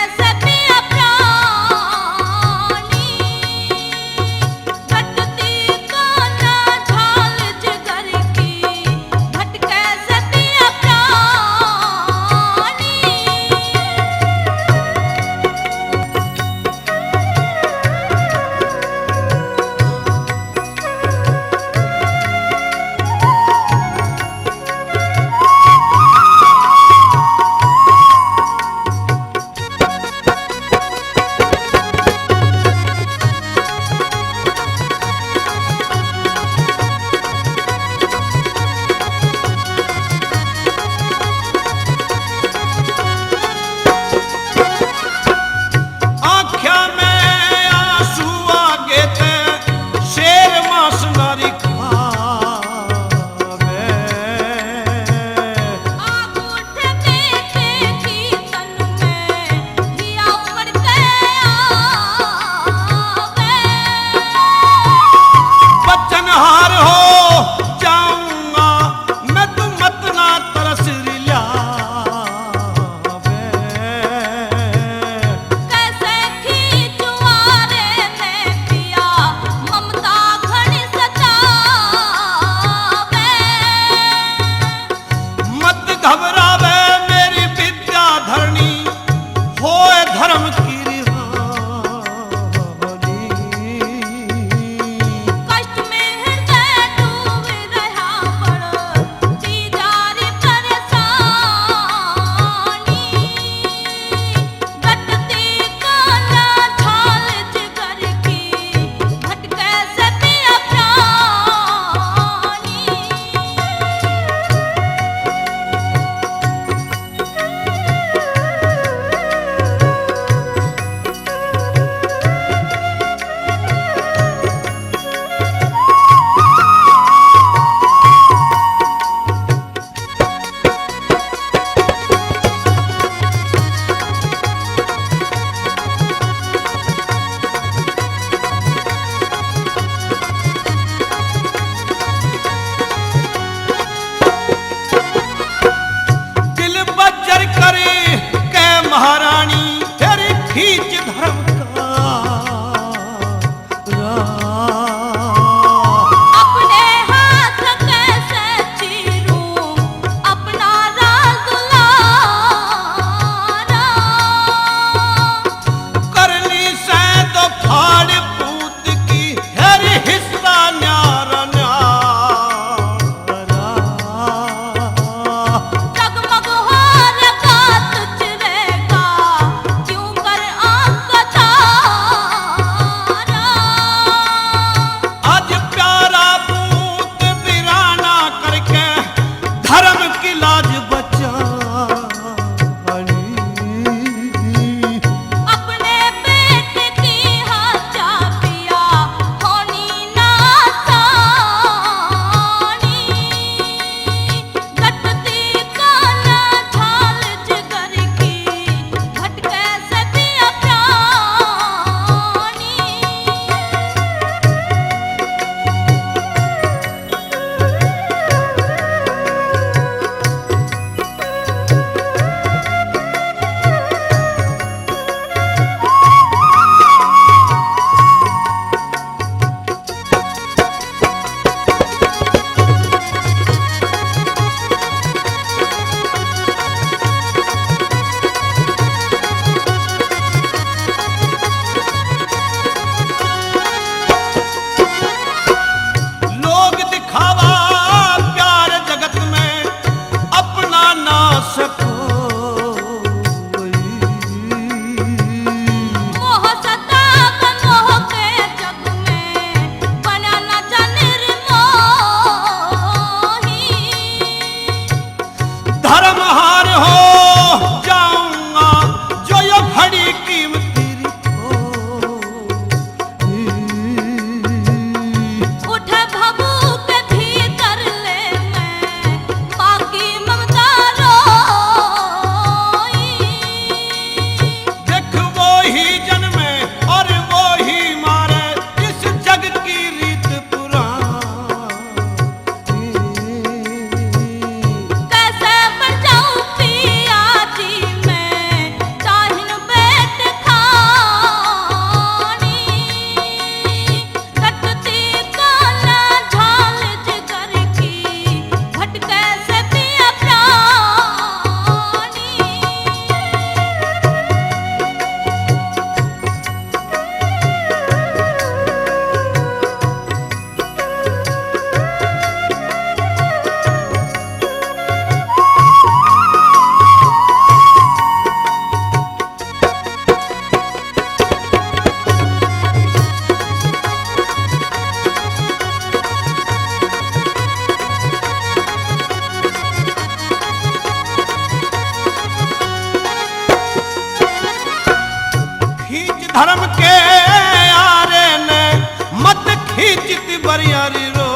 चित बरियारी रो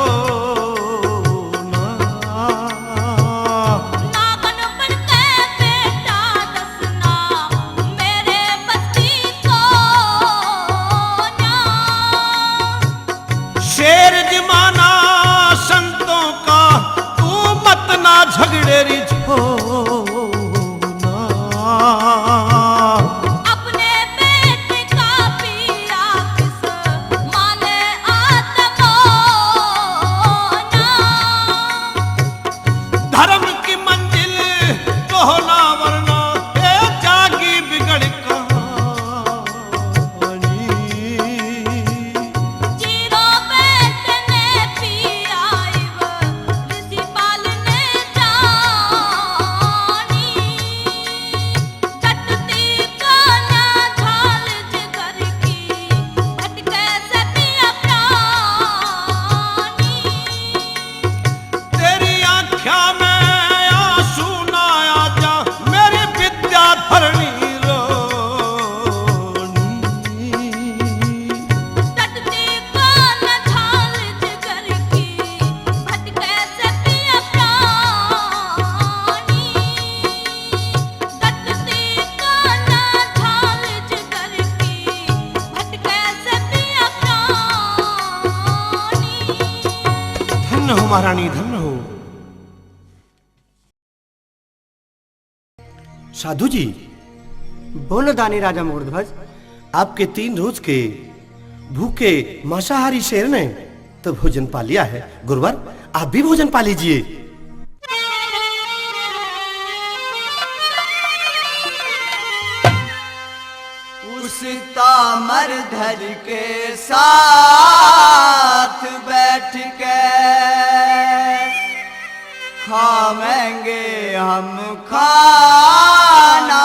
नागन बनके बेटा दसना मेरे बस्ती को ना। शेर जमाना संतों का तू मत ना झगड़ेरी झोना। अपने बेटे का पिया किस माने आत्मोना। धर्म की मंजिल कोहना वरना ए जागी बिगड़ कहानी। जीरो बेटे ने पिया इव ऋषि पालने जानी। कटती काना झाल जिगर की भटके से पिया प्राणी। तेरी आँख्या में आंसू ना आ जा मेरी विद्या धरणी रोनी। कटती काना झाल जिगर की भटके से पिया प्राणी। कटती काना झाल जिगर की भटके से पिया प्राणी। धन्य हो महारानी, धन्य हो। साधु जी, बोलो दानी राजा मुकुटध्वज। आपके 3 रोज के भूखे मांसाहारी शेर ने तो भोजन पा लिया है। गुरुवर, आप भी भोजन पा लीजिए। उस तामर धर के साथ बैठ के खावेंगे हम खाना।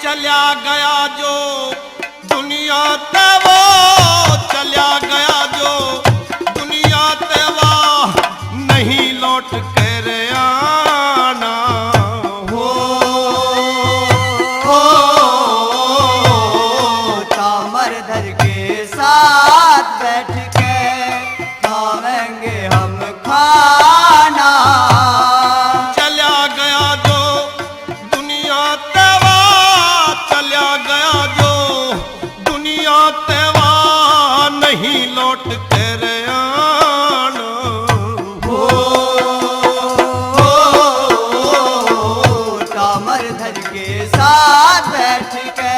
चला गया जो दुनिया ते वो चला गया जो दुनिया ते वो नहीं लौट कर आना। तामर धर के साथ बैठ के खावेंगे हम खाना। चला गया जो दुनिया ते वो चला गया जो दुनिया ते वो नहीं लौट कर आना। तामर धर के साथ बैठ के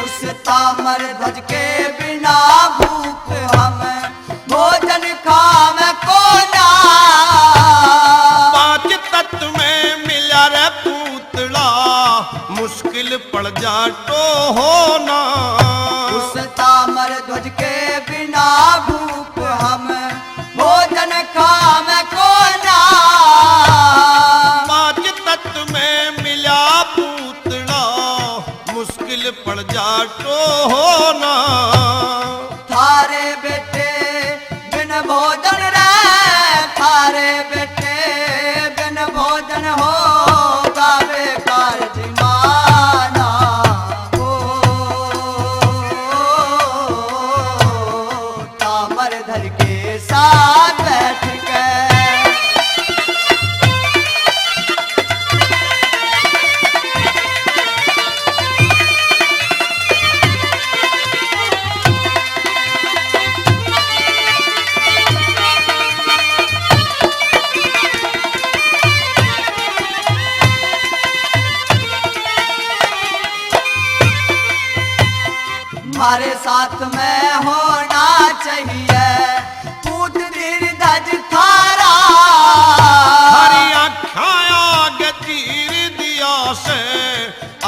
उस तामर ध्वज के बिना भूख हम भोजन खावे को ना। पांच तत्व में मिला रे पूतला मुश्किल पड़ जा तो होना। उस तामर ध्वज के बिना भूख हम भोजन खावे को ना। पांच तत्व में मिला पूतला मुश्किल पड़ जा तो होना। थारे बेटे बिन भोजन रे थारे बेटे बिन भोजन हो गावे कार जिमाना। हो तामर धर के साथ बैठ के हमारे साथ में होना चाहिए पूत धीर धज थारा। हरी आख्याया आगे तीर दिया से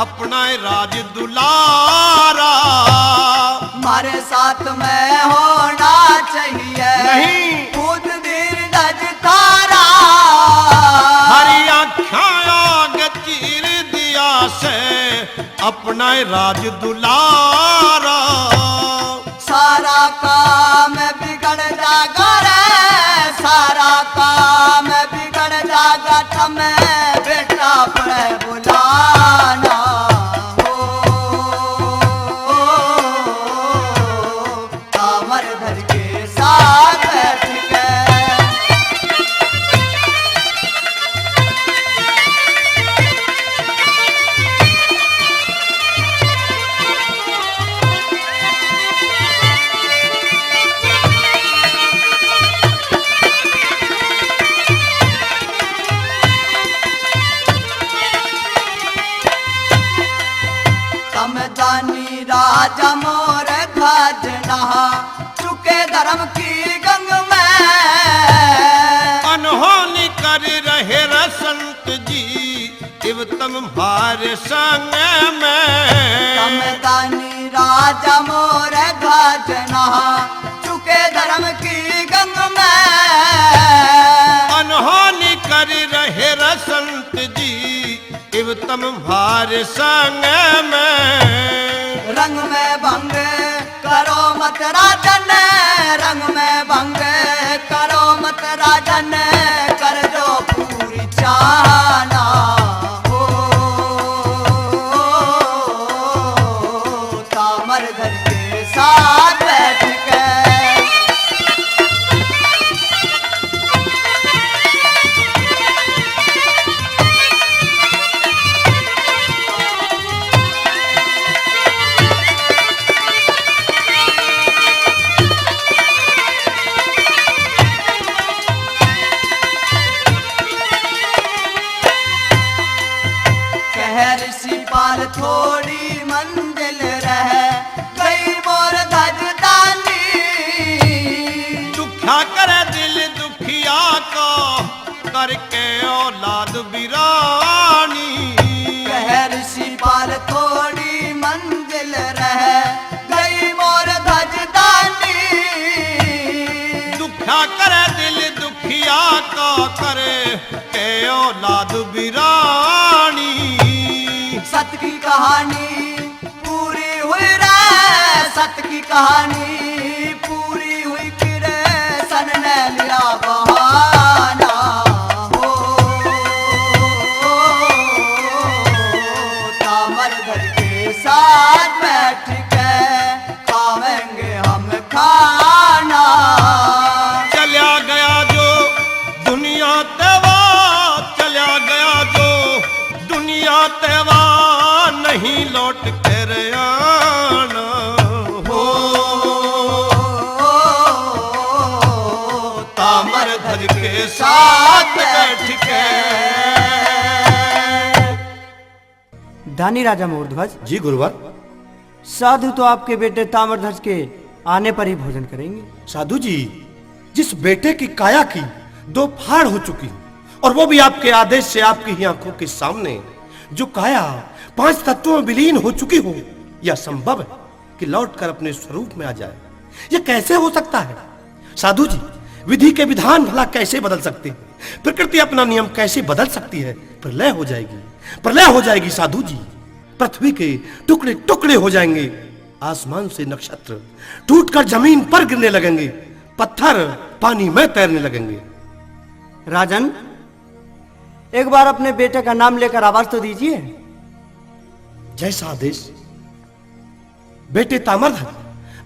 अपना राज दुलारा। हमारे साथ में होना चाहिए नहीं। पूत धीर धज थारा। अपना राज दुलारा। सारा काम बिगड़ जागा रे, सारा काम बिगड़ जागा, तमें बेटा पर बुलाना हो। तामर धर के साथ बैठ के समदानी राजा मोर खजना, चुके धर्म की गंग में। अनहोनी कर रहे र संत जी, इव तुम्हारे संग में। समदानी राजा मोर खजना, चुके धर्म की गंग में। अनहोनी कर रहे र संत जी, इव तुम्हारे संग में। रंग में भंग करो मत राजन, रंग में भंग करो मत राजन, कर दो पूरी चाहना हो। तामर घर के साथ बैठ के थोड़ी मंजिल रह गई मोर धजदानी। दुखिया करे दिल दुखिया को, करके औलाद बिरानी। कहर सी पार थोड़ी मंजिल रह गई मोर धजदानी। दुखिया करे दिल दुखिया को, करे के औलाद बिरानी। सत की कहानी पूरी हुई रे, सत की कहानी पूरी हुई, फिर सन ने लिया बहाना हो। तामर घर के साथ बैठ के खावेंगे हम खाना। चला गया जो दुनिया तेवा, चला गया जो दुनिया तेवा, नहीं लौट कर आना हो। तामर धर के साथ बैठ के। दानी राजा मोरध्वज जी गुरुवर। साधु तो आपके बेटे ताम्रध्वज के आने पर ही भोजन करेंगे। साधु जी, जिस बेटे की काया की दो फाड़ हो चुकी, और वो भी आपके आदेश से आपकी ही आंखों के सामने, जो काया 5 तत्वों में विलीन हो चुकी हो, यह संभव है कि लौटकर अपने स्वरूप में आ जाए? यह कैसे हो सकता है? साधु जी, विधि के विधान भला कैसे बदल सकते हैं? प्रकृति अपना नियम कैसे बदल सकती है? प्रलय हो जाएगी, प्रलय हो जाएगी साधु जी। पृथ्वी के टुकड़े टुकड़े हो जाएंगे, आसमान से नक्षत्र टूटकर जमीन पर गिरने लगेंगे, पत्थर पानी में तैरने लगेंगे। राजन, एक बार अपने बेटे का नाम लेकर आवाज तो दीजिए। जैसा आदेश। बेटे ताम्रध्वज,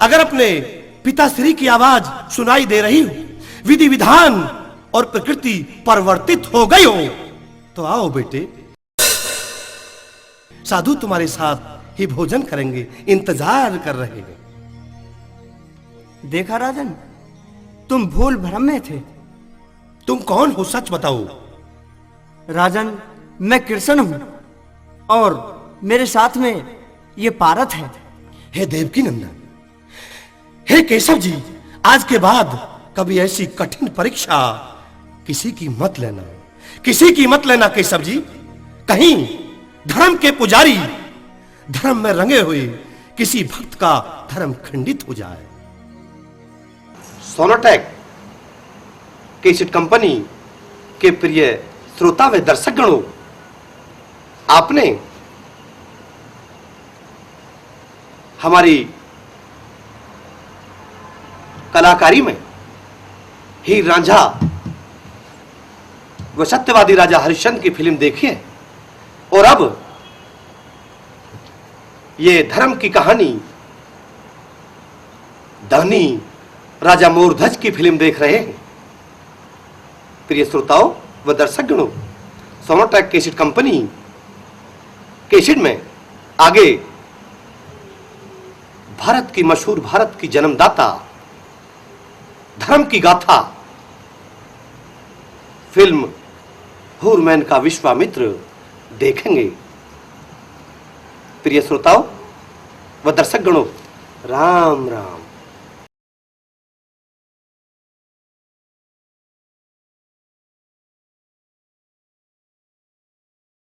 अगर अपने पिताश्री की आवाज सुनाई दे रही हो, विधि विधान और प्रकृति परिवर्तित हो गई हो, तो आओ बेटे, साधु तुम्हारे साथ ही भोजन करेंगे, इंतजार कर रहे हैं। देखा राजन, तुम भूल भ्रम में थे। तुम कौन हो, सच बताओ। राजन, मैं कृष्ण हूं और मेरे साथ में ये पारथ है। हे देवकी नंदन, हे केशव जी, आज के बाद कभी ऐसी कठिन परीक्षा किसी की मत लेना, किसी की मत लेना केशव जी। कहीं धर्म के पुजारी धर्म में रंगे हुए किसी भक्त का धर्म खंडित हो जाए। सोनोटेक कैसेट कंपनी के प्रिय श्रोता व दर्शकगणों, आपने हमारी कलाकारी में हीर रांझा व सत्यवादी राजा हरिश्चंद्र की फिल्म देखी है, और अब ये धर्म की कहानी दानी राजा मोरध्वज की फिल्म देख रहे हैं। प्रिय श्रोताओं व दर्शकगणों, सोनोट्रैक कैसेट कंपनी कैसेट में आगे भारत की मशहूर, भारत की जन्मदाता, धर्म की गाथा फिल्म हूरमैन का विश्वामित्र देखेंगे। प्रिय श्रोताओं व दर्शकगणों, राम राम।